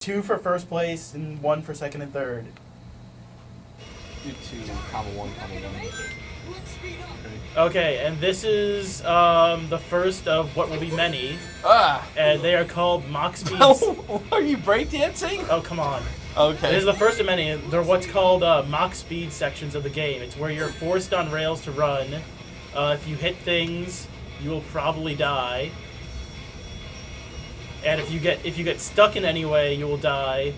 2 for first place and 1 for second and third. Do 2, comma 1, comma 1. Okay, and this is the first of what will be many, Ah! and they are called Mach Speeds. Are you breakdancing? Oh, come on. Okay. This is the first of many. They're what's called Mach Speed sections of the game. It's where you're forced on rails to run. If you hit things, you will probably die. And if you get stuck in any way, you will die.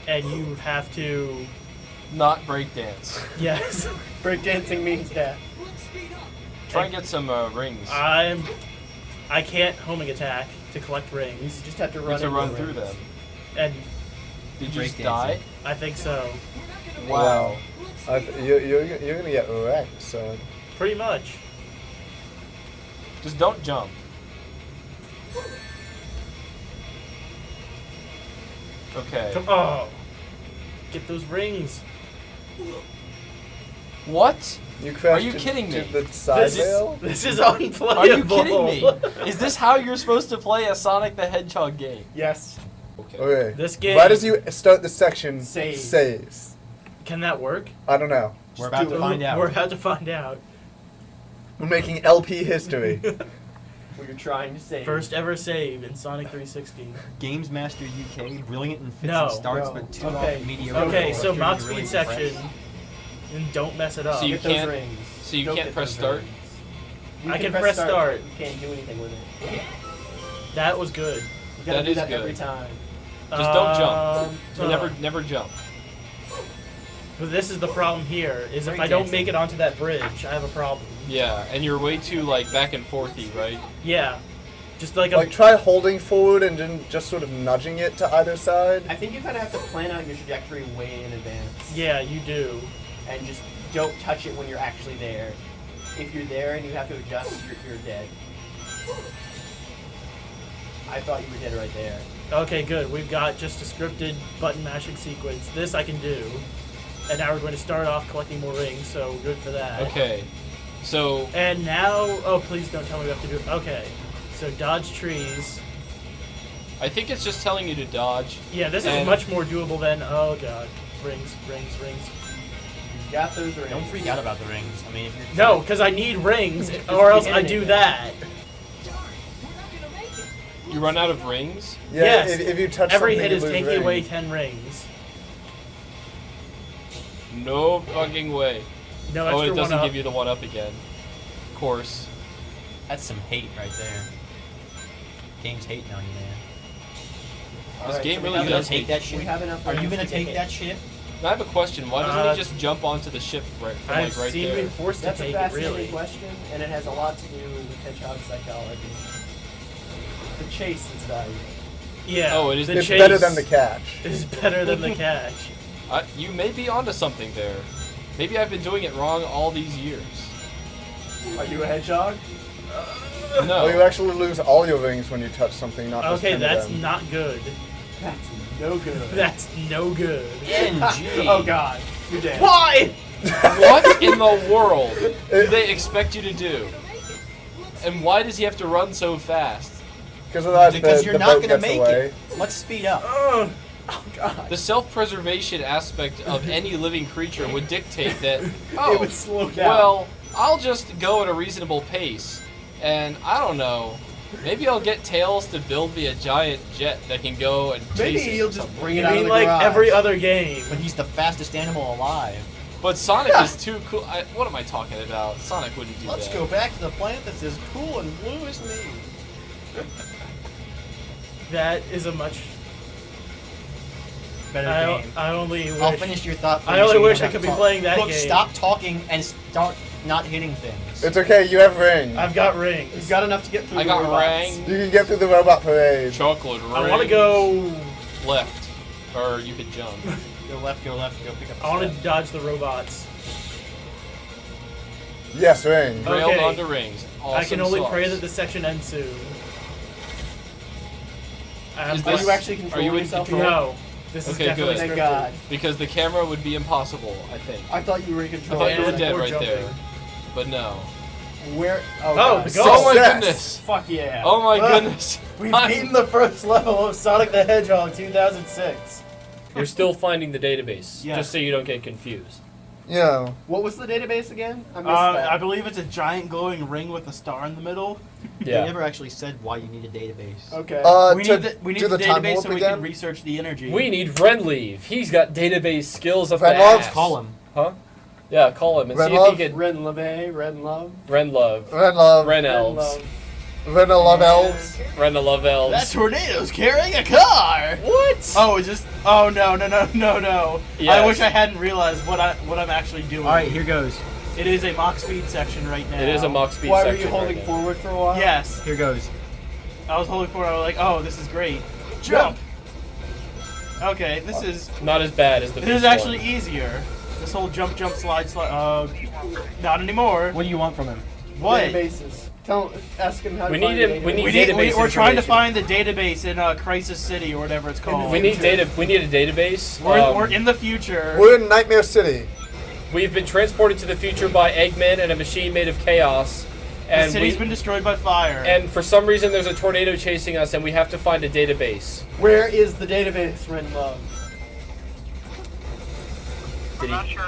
And you have to... Not breakdance. Yes. Breakdancing means death. Try and get some rings. I can't homing attack to collect rings. You just have to You run, have to into run the through rings. them. And Did you just Breakdancing. die? I think so. Wow. You're gonna get wrecked, so. Pretty much. Just don't jump. Okay. Oh. Get those rings. What? You Are you kidding me? The side This is- rail? This is unplayable. Are you kidding me? Is this how you're supposed to play a Sonic the Hedgehog game? Yes. Okay. Okay. This game... Right as you start the section, Save. saves. Can that work? I don't know. We're about to find out. We're about to find out. We're making LP history. What you're trying to say. First ever save in Sonic 360. Games Master UK, brilliant in fits No. and starts, No. but too Okay. often mediocre. Okay, or so really Mach really Speed section. fresh. And don't mess it up. So you Get those can't- rings. so you Don't can't get press those start? rings. You I can press start. but You can't do anything with it. That was good. You gotta That do is that good. every time. Just don't jump. jump. Never jump. But this is the problem here, is if I don't make it onto that bridge, I have a problem. Yeah, and you're way too like back and forthy, right? Yeah. Just like Like, try holding forward and then just sort of nudging it to either side. I think you kind of have to plan out your trajectory way in advance. Yeah, you do. And just don't touch it when you're actually there. If you're there and you have to adjust, you're dead. I thought you were dead right there. Okay, good. We've got just a scripted button mashing sequence. This I can do. And now we're going to start off collecting more rings, so good for that. Okay. So And now, oh, please don't tell me we have to do it. Okay, so dodge trees. I think it's just telling you to dodge. Yeah, this is And- much more doable than, oh god, rings. You got those rings. Don't freak out about the rings. I mean, if you're No, because I need rings, or else I do that. You run out of rings. Yeah, Yes. if you touch Every something, hit is you lose taking away rings. 10 rings. No fucking way. No Oh, extra it doesn't one up. give you the one up again. Of course. that's some hate right there. Game's hating on you, man. This game we really have You gonna does enough- take that We shit? have enough Are you rings gonna to take get that it. shit? I have a question. Why doesn't Uh, he just jump onto the ship right from I've like right seen there? been forced to That's a take it, fascinating really. question, and it has a lot to do with hedgehog psychology. The chase that's valuable. Yeah. Oh, it is the the It's chase better than the catch. is better than the catch. You may be onto something there. Maybe I've been doing it wrong all these years. Are you a hedgehog? No. Well, you actually lose all your rings when you touch something, not just Okay, 10 of that's them. not good. That's no good. That's no good. NG. Oh god, you're dead. Why? What in the world do they expect you to do? And why does he have to run so fast? Because otherwise Because the you're not boat gonna gets make away. it. Let's speed up. Ugh. Oh god. The self-preservation aspect of any living creature would dictate that, It oh, would slow down. well, I'll just go at a reasonable pace. And I don't know, maybe I'll get Tails to build me a giant jet that can go and chase maybe it he'll or just something. bring You it out of mean the like garage. every other game? But he's the fastest animal alive. But Sonic is too cool. What am I talking about? Sonic wouldn't do Let's that. go back to the planet that's as cool and blue as me. That is a much. Better game. I only wish. I'll finish your thought for I you. only so you wish don't I have could to be talk. playing that Look, game. stop talking and start not hitting things. It's okay, you have rings. I've got rings. You've got enough to get through I the got robots. rang. You can get through the robot parade. Chocolate ring. I want to go. left, or you could jump. Go left, go pick up the I want to step. dodge the robots. Yes, rings. Okay. Railed onto rings. Awesome I can only sauce. pray that the section ends soon. I have Is Are this- you actually are controlling you in yourself? control? No. This is Okay, definitely good. Thank scripted. God. Because the camera would be impossible, I think. I thought you were in I control. thought you were And dead poor right jumping. there. But no. Where? Oh, Oh, God. the goal. Oh my Success. goodness! Fuck yeah. Oh my Ah. goodness! We've beaten the first level of Sonic the Hedgehog 2006. You're still finding the database, Yeah. just so you don't get confused. Yeah. What was the database again? I missed that. I believe it's a giant glowing ring with a star in the middle. They Yeah. never actually said why you need a database. Okay. we need do the time database warp so we again? can research the energy. We need Renleave. He's got database skills up the Renlove? ass. Call him. Huh? Yeah, call him and see if Renlove? he can. Ren LeVay, Ren Love. Renlove. Ren love. Ren Ren elves. Love. Ren love elves. Renlove elves. That tornado's carrying a car. What? Oh, it's just. Oh no. I Yes. wish I hadn't realized what I'm actually doing. All right, here goes. It is a Mach speed section right now. It is a Mach speed Why were section. you holding right now. forward for a while? Yes, Here goes. I was holding forward. I was like, oh, this is great. Jump. Okay, this is Not as bad as the. this is first actually one. easier. This whole jump, slide. Not anymore. What do you want from him? What? Databases. Ask him how to We find need him- the we database. need database We're trying to information. find the database in Crisis City or whatever it's called. We need data. We need a database. We're in the future. We're in Nightmare City. We've been transported to the future by Eggman and a machine made of chaos, The and city's been destroyed by fire. and for some reason there's a tornado chasing us, and we have to find a database. Where is the database, Ren Love? Did he?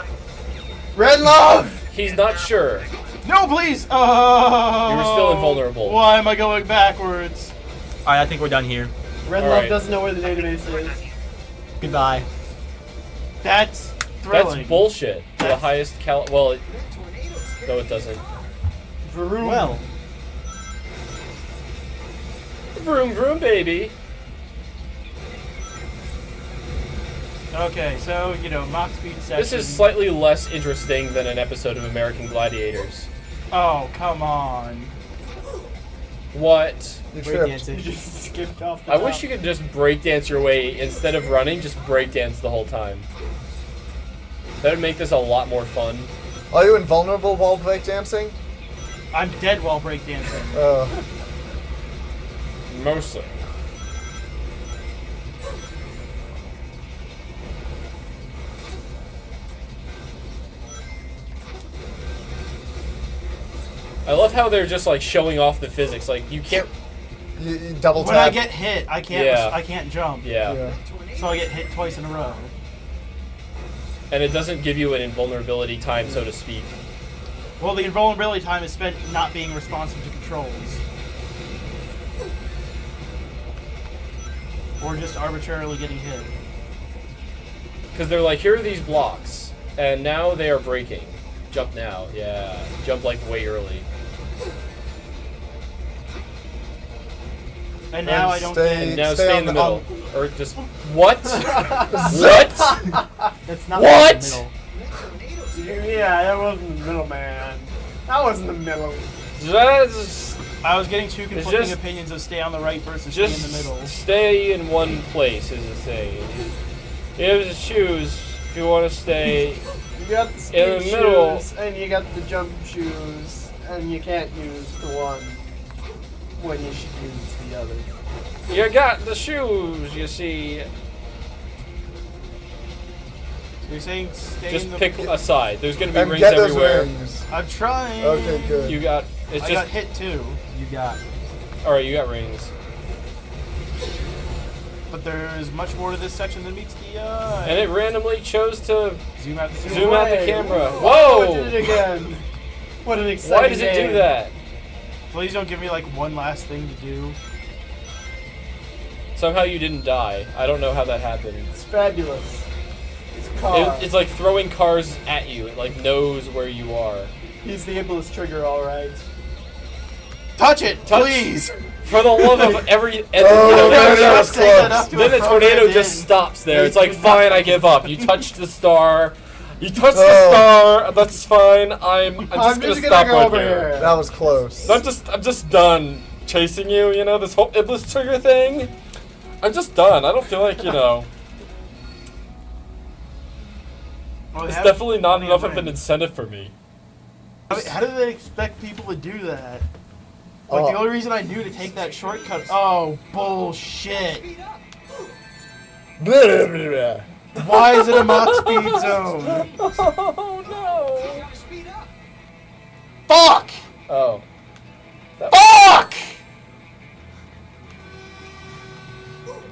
Ren Love! He's not sure. No, please! Oh! You were still invulnerable. Why am I going backwards? All right, I think we're done here. Ren All Love right. doesn't know where the database is. Goodbye. That's thrilling. That's bullshit. To the That's- highest well, no, it doesn't. Vroom. Well, Vroom vroom, baby. Okay, so, Mach speed section. This is slightly less interesting than an episode of American Gladiators. Oh, come on. What? You break tripped. You dancing. just skipped off the I top. wish you could just breakdance your way instead of running. Just breakdance the whole time. That would make this a lot more fun. Are you invulnerable while breakdancing? I'm dead while breakdancing. Mostly. I love how they're just like showing off the physics. Like you can't. You double When I tap. get hit, I can't. Yeah. I can't jump. Yeah. So I get hit twice in a row. And it doesn't give you an invulnerability time, so to speak. Well, the invulnerability time is spent not being responsive to controls, or just arbitrarily getting hit. Because they're like, here are these blocks, and now they are breaking. Jump now, yeah. Jump like way early. And now I don't stay- get. Now Stay stay on in the the- middle. Or just what? What? That's not What? the middle. Yeah, that wasn't the middle, man. That wasn't the middle. Just, I was getting two conflicting just- opinions of stay on the right versus stay just in the middle. stay in one place is the thing. You have to choose if you want to stay. You got the In skate the middle. shoes, and you got the jump shoes, and you can't use the one when you should use the other. You got the shoes, you see. You're saying stay Just in the. pick a side. There's gonna be And rings get those everywhere. rings. I'm trying. Okay, good. You got. It's I just. got hit too, You got. All right, you got rings. but there is much more to this section than meets the eye. And it randomly chose to Zoom out the zoom out the Away. camera. Oh, it Whoa! did it again. What an exciting Why does it do game. that? Please don't give me like one last thing to do. Somehow you didn't die. I don't know how that happened. It's fabulous. It's a car. It's like throwing cars at you. It like knows where you are. He's the ableist trigger, all right. Touch it, Touch- please. For the love of every. And, Oh, you know, no, then- no, that was Say that close. up to then a the tornado programmed just in. stops there. It's like, fine, I give up. You touched the star. You touched the Oh. star. That's fine. I'm just gonna stop go right over here. here. That was close. I'm just done chasing you. You know this whole Iblis trigger thing. I'm just done. I don't feel like Well, they it's have definitely not plenty enough of an rings. incentive for me. How do they expect people to do that? Like, Oh. the only reason I knew to take that shortcut. Oh, bullshit. Why is it a Mach speed zone? Oh no! Fuck! Oh. Fuck!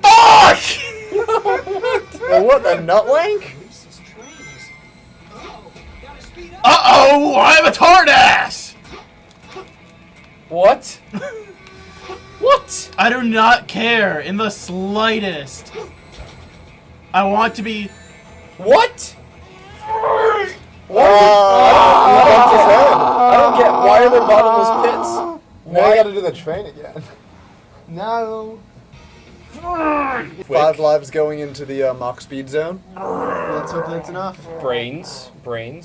Fuck! Well, what, a nutwank? Uh-oh! I'm a tardass! What? What? I do not care in the slightest. I want to be. What? What? He bumped his head. I don't get why are there bottomless pits? Now I gotta do the train again. No. 5 lives going into the Mach speed zone. Let's hope that's enough. Brains,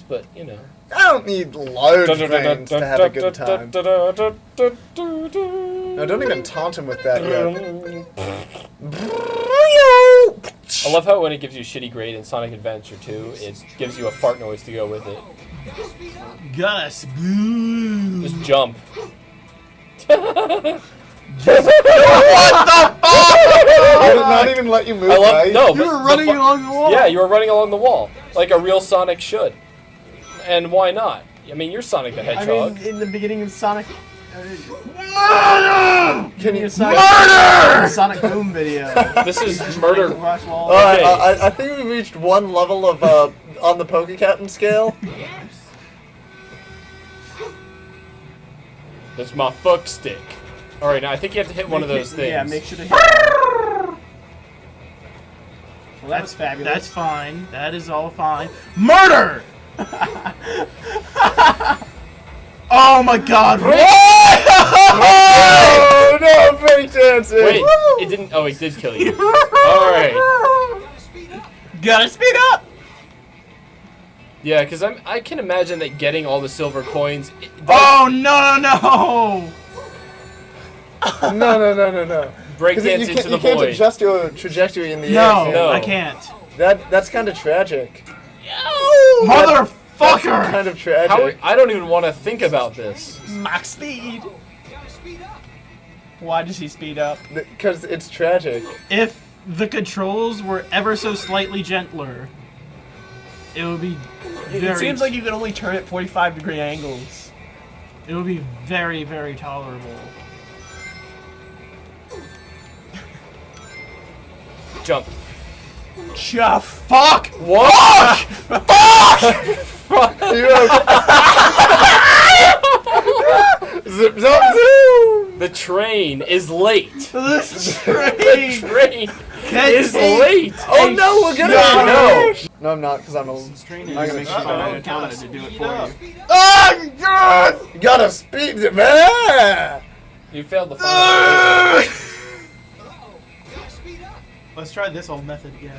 but you know. I don't need loads of brains to have a good time. No, don't even taunt him with that yet. I love how when it gives you shitty grade in Sonic Adventure 2, it gives you a fart noise to go with it. Gus. Just jump. Did it not even let you move, I love right? no. You but were the running along the wall. Yeah, you were running along the wall like a real Sonic should. And why not? I mean, you're Sonic the I Hedgehog. mean, in the beginning of Sonic. Can you Sonic Boom video. This is murder. Rush wall. Okay. I think we reached one level of on the Poke Captain scale. That's my fuck stick. All right, now I think you have to hit one of those things. Yeah, make sure to hit. Well, that's fabulous. That's fine. That is all fine. Murder! Oh my god. Oh no, break dancing! Wait, it didn't. Oh, it did kill you. All right. Gotta speed up! Yeah, because I can imagine that getting all the silver coins. Oh no no! No. Breakdance into the you can't void. adjust your trajectory in the No, air. No. I can't. That's kind of tragic. Motherfucker! Kind of tragic. How, I don't even want to think about this. Max speed. Why does he speed up? Because it's tragic. If the controls were ever so slightly gentler, it would be very. It seems like you can only turn at 45-degree angles. It would be very, very tolerable. Jump. Chuff. Fuck! What? You Zip, zap, zoom! The train is late. This The train is late. Oh no, we're gonna No. No, I'm not, because I'm a... Train I'm is gonna make sure cheat. I counted to do it for you. Oh, God! You gotta speed it, man! You failed the final. Let's try this old method again.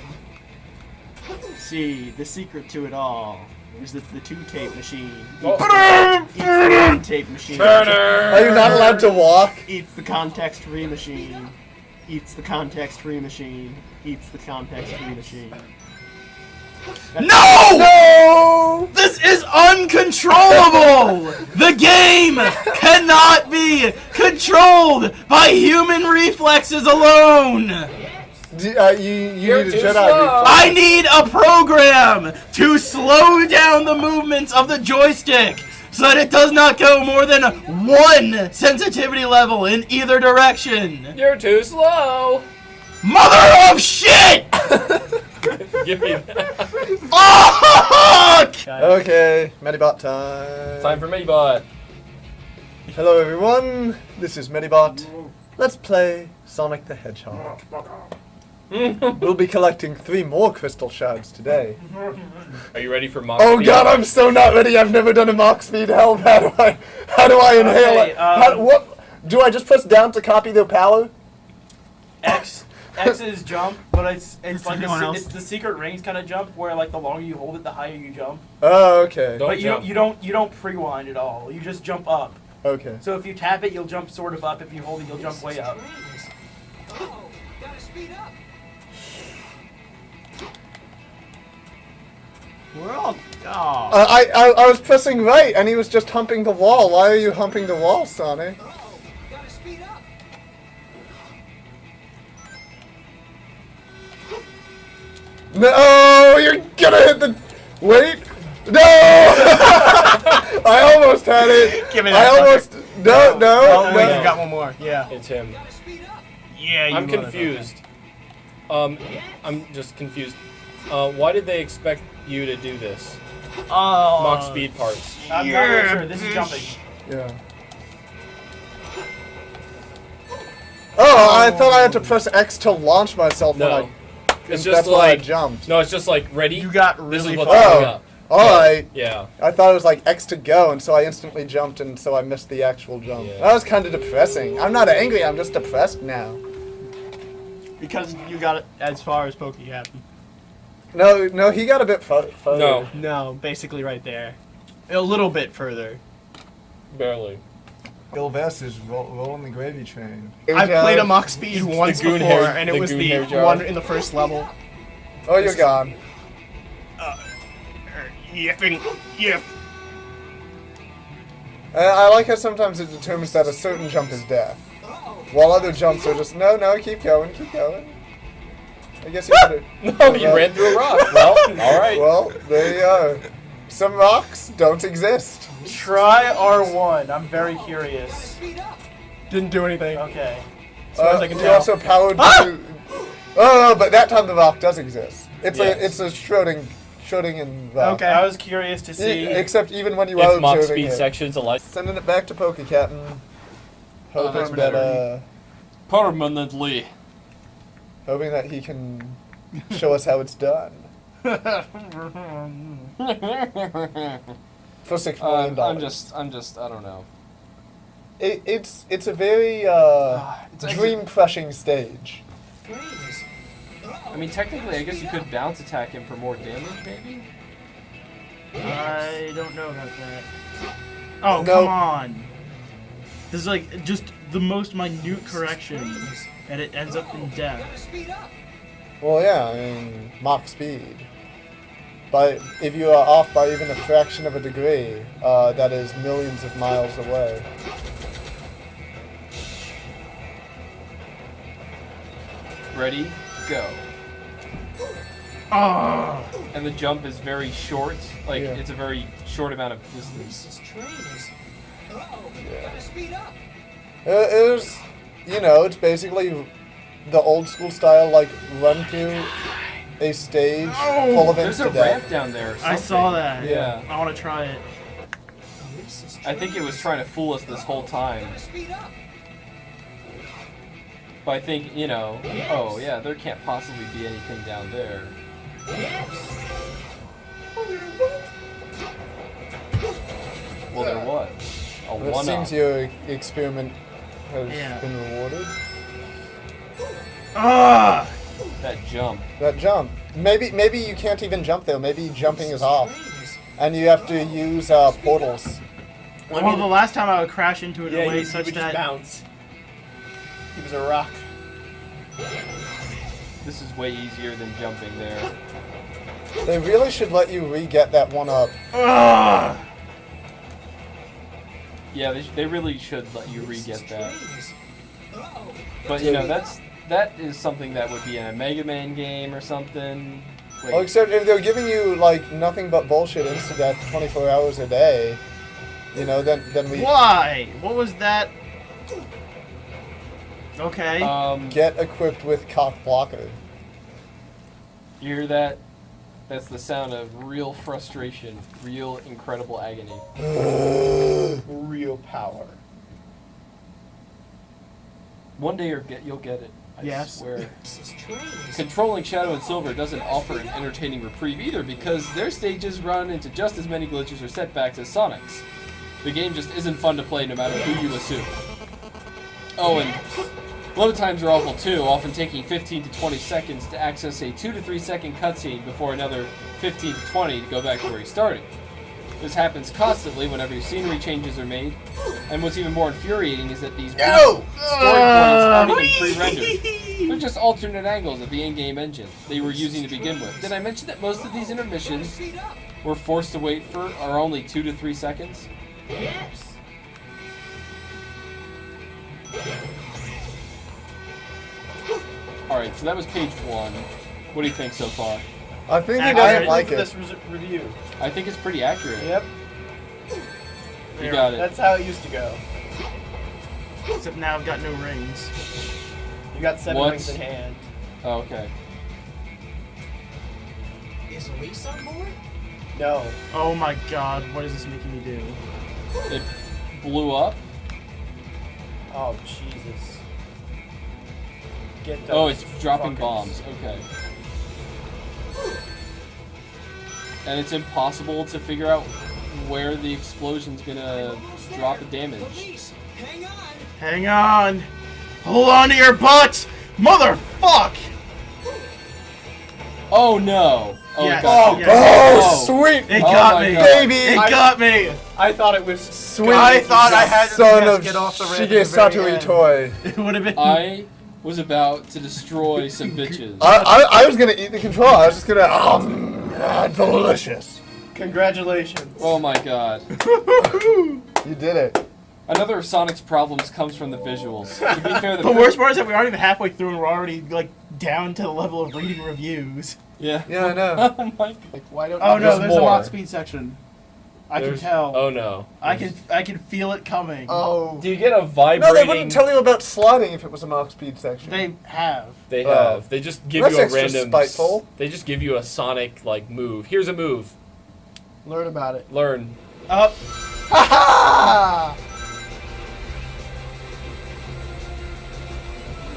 See, the secret to it all is that the 2-tape machine Oh. eats the 1-tape machine. Are you not allowed to walk? Eats the context-free machine. Eats the context-free machine. Eats the context-free machine. No! No! This is uncontrollable! The game cannot be controlled by human reflexes alone! You need You're a too Jedi slow. reflex. I need a program to slow down the movements of the joystick so that it does not go more than 1 sensitivity level in either direction. You're too slow. Mother of shit! Give me that. Fuck! Okay, Medibot time. Time for Medibot. Hello everyone, this is Medibot. Let's play Sonic the Hedgehog. We'll be collecting 3 more crystal shards today. Are you ready for Mach Oh Speed? god, I'm so not ready. I've never done a Mach speed. Help! How do I inhale Okay, it? What? Do I just press down to copy the power? X is jump, but it's like anyone else? it's the secret rings kind of jump where like the longer you hold it, the higher you jump. Oh, okay. Don't But jump. you don't pre-wind at all. You just jump up. Okay. So if you tap it, you'll jump sort of up. If you hold it, you'll jump way up. We're all. Oh. I was pressing right, and he was just humping the wall. Why are you humping the wall, Sonic? No, you're gonna hit the. Wait. No! I almost had it. Give me I that. almost. No, no, Oh, wait, no. you got one more. Yeah. It's him. Yeah, you I'm motherfucker. confused. I'm just confused. Why did they expect you to do this? Oh. Mock speed parts. I'm not really sure. This is jumping. Yeah. Oh, I thought I had to press X to launch myself No. when I. It's That's just why I like jumped. no, it's just like ready. You got This really is what's far. coming up. Alright. Yeah. I thought it was like X to go, and so I instantly jumped, and so I missed the actual jump. Yeah. That was kind of depressing. I'm not angry, I'm just depressed now. Because you got it as far as Pokey Captain. No, he got a bit further. No, No, basically right there. A little bit further. barely. Ilves is rolling the gravy train. I played a Mach Speed once goon before, hair- and the it was goon the hair jar. one in the first level. Oh, you're gone. Yipping. Yip. I like how sometimes it determines that a certain jump is death, while other jumps are just no, keep going, keep going. I guess you better. No, you ran through a rock. Well, all right. Well, there you are. Some rocks don't exist. Try R1. I'm very curious. Didn't do anything. Okay. As far as I can you tell. also powered to. Oh, but that time the rock does exist. It's Yes. a Schrödingen rock. Okay. I was curious to see. Except even when you are If mock observing speed it. sections alive. Sending it back to Poke Captain. Hoping that Permanently. hoping that he can show us how it's done for $6 million. I'm just, I don't know. It's a very It's actually- dream crushing stage. I mean, technically, I guess you could bounce attack him for more damage, maybe? I don't know about that. Oh, No. come on. This is like just the most minute correction, and it ends up in death. Well, yeah, I mean Mach speed. But if you are off by even a fraction of a degree, that is millions of miles away. Ready, go. Oh, And the jump is very short. Like, Yeah. it's a very short amount of distance. It was, it's basically the old school style, like run through a stage full of There's a insta death. ramp down there or I saw something. that. Yeah. I want to try it. I think it was trying to fool us this whole time. But I think, oh yeah, there can't possibly be anything down there. Well, there was. A It one-up. seems your experiment has Yeah. been rewarded. Ah, That jump. That jump. Maybe you can't even jump there. Maybe jumping is off, and you have to use portals. well, the last time I would crash into it in Yeah, a way he such would that just bounce. He was a rock. This is way easier than jumping there. They really should let you re-get that one up. ah, Yeah, they really should let you re-get that. But that is something that would be in a Mega Man game or something. Wait, Well, except if they're giving you like nothing but bullshit insta-death 24 hours a day, then we why? What was that? Okay. get equipped with cock blocker. you hear that? That's the sound of real frustration, real incredible agony. Real power. One day you'll get it. I Yes. swear. Controlling Shadow and Silver doesn't offer an entertaining reprieve either because their stages run into just as many glitches or setbacks as Sonic's. The game just isn't fun to play no matter who you assume. Oh, and load times are awful too, often taking 15 to 20 seconds to access a 2 to 3 second cutscene before another 15 to 20 to go back to where you started. This happens constantly whenever scenery changes are made, and what's even more infuriating is that these story points aren't even pre-rendered. They're just alternate angles of the in-game engine they were using to begin with. Did I mention that most of these intermissions we're forced to wait for are only 2 to 3 seconds? Alright, so that was page 1. What do you think so far? I think he Accurate. doesn't like For it. this review. I think it's pretty accurate. Yep. You got it. That's how it used to go. Except now I've got no rings. You got 7 What? rings in hand. Oh, okay. Is Elise on board? No. Oh my god, what is this making me do? It blew up. Oh, Jesus. Get those Oh, it's dropping fuckers. bombs. Okay. And it's impossible to figure out where the explosion's gonna drop the damage. Elise, hang on. Hang on! Hold on to your butts! Motherfuck! Oh no! Oh, Yes. it got you. Yes. Oh, sweet! It Oh got my me! God. Baby! It got me! I thought it was Sweet! I thought I had to son just of get off the ramp Shige at the very Satori end. toy. It would have been. I was about to destroy some bitches. I was gonna eat the controller. I was just gonna. Delicious. Congratulations. Oh my god. You did it. Another of Sonic's problems comes from the visuals. To be fair, The worst part is that we aren't even halfway through and we're already like down to the level of reading reviews. Yeah. Yeah, I know. Oh my god. Why don't Oh no, There's there's a more. Mach speed section. I can tell. Oh no. I can feel it coming. Oh. Do you get a No, vibrating? they wouldn't tell you about sliding if it was a Mach speed section. They have. They Oh. have. They just give That's you a extra random. spiteful. They just give you a Sonic like move. Here's a move. Learn about it. Learn. Up. Ha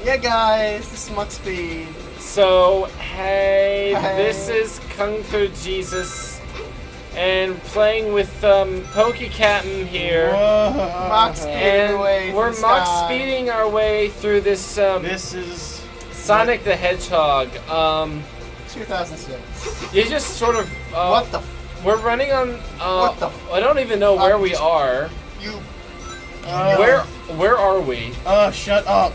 Yeah, guys, this is Mach Speed. So hey, Hey. this is Kung Fu Jesus, and playing with Pokey Captain here. Mach speed And away from we're the Mach sky. speeding our way through this This is. Sonic the Hedgehog. 2006. You just sort of What the we're running on What the I don't even know where we are. you? Where are we? Shut up.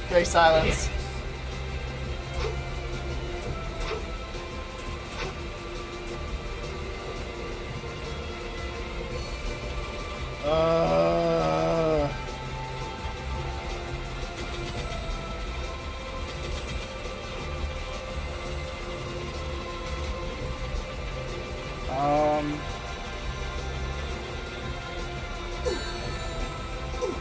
Okay, silence.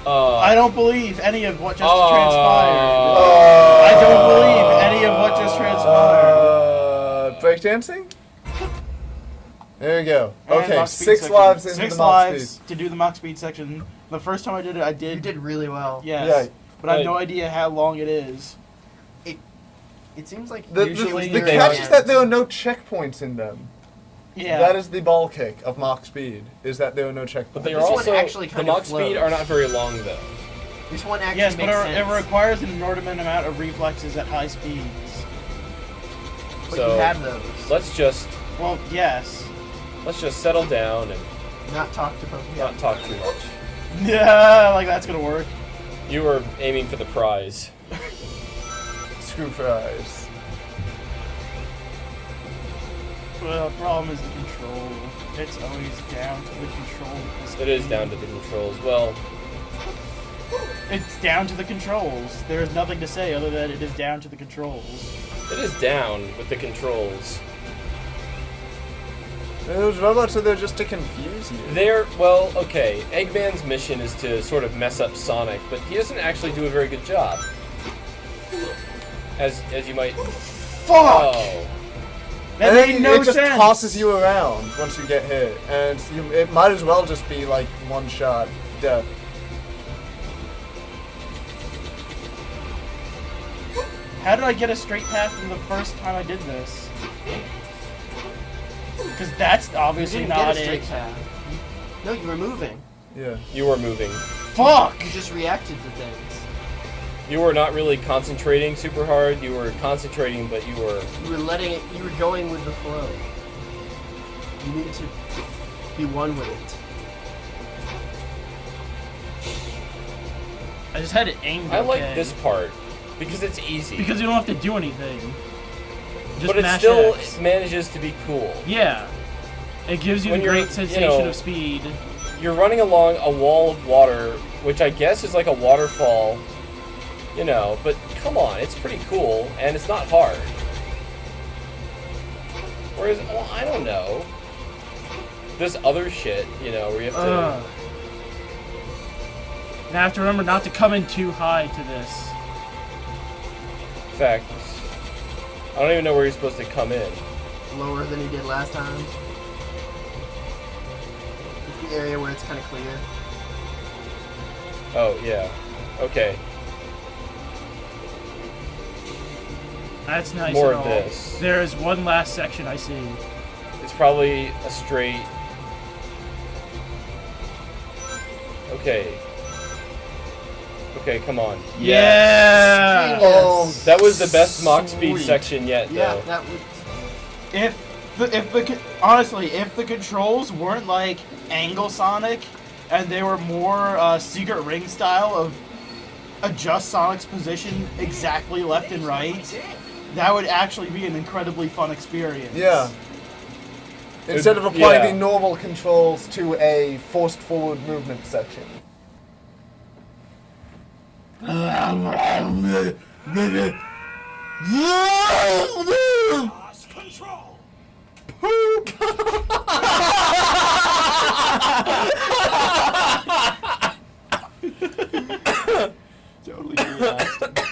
I don't believe any of what just Oh. transpired. I don't believe any of what just transpired. Breakdancing? There you go. And Okay, Mach speed 6 section. lives into 6 the Mach lives speed. to do the Mach speed section. The first time I did it, I did. You did really well. Yes. Yeah. But I have no idea how long it is. It seems like The usually the you're catch at- is that there are no checkpoints in them. Yeah. That is the ball kick of Mach speed, is that there are no checkpoints. But they are This one also actually the kind Mach of speed flows. are not very long though. This one actually Yes, but makes it sense. requires an inordinate amount of reflexes at high speeds. But So- you have those. Let's just Yes. settle down and Not talk to Pokemon. not talk too much. Yeah, like that's gonna work. You were aiming for the prize. Screw fries. Well, the problem is the control. It's always down to the control. of this It is game. down to the controls. Well, It's down to the controls. There is nothing to say other than it is down to the controls. it is down with the controls. Those robots are there just to confuse you. Well, okay. Eggman's mission is to sort of mess up Sonic, but he doesn't actually do a very good job. As you might. Fuck! Oh. That And made then no it just sense. tosses you around once you get hit, and it might as well just be like one shot death. How did I get a straight path from the first time I did this? Because that's You obviously didn't not get a straight it. path. No, you were moving. Yeah. You were moving. Fuck! You just reacted to things. You were not really concentrating super hard. You were concentrating, but you were. You were letting it. You were going with the flow. You needed to be one with it. I just had it aimed. I like okay. this part because it's easy. Because you don't have to do anything. Just but it mash still X. manages to be cool. Yeah. It gives you When a you're, great sensation you know, of speed. You're running along a wall of water, which I guess is like a waterfall. You know, but come on, it's pretty cool, and it's not hard. Whereas, well, I don't know. this other shit, you know, where you have to. And I have to remember not to come in too high to this. In fact, I don't even know where you're supposed to come in. Lower than he did last time. It's the area where it's kind of clear. Oh yeah. Okay. That's nice. More and of all. this. There is one last section I see. It's probably a straight. Okay. Okay, come on. Yeah. Oh, That was the best Mach speed Sweet. section yet, Yeah, though. that would. Honestly, if the controls weren't like Angle Sonic, and they were more Secret Ring style of adjust Sonic's position exactly left and right, that would actually be an incredibly fun experience. yeah. Instead of applying yeah. the normal controls to a forced forward movement section. Totally relaxed.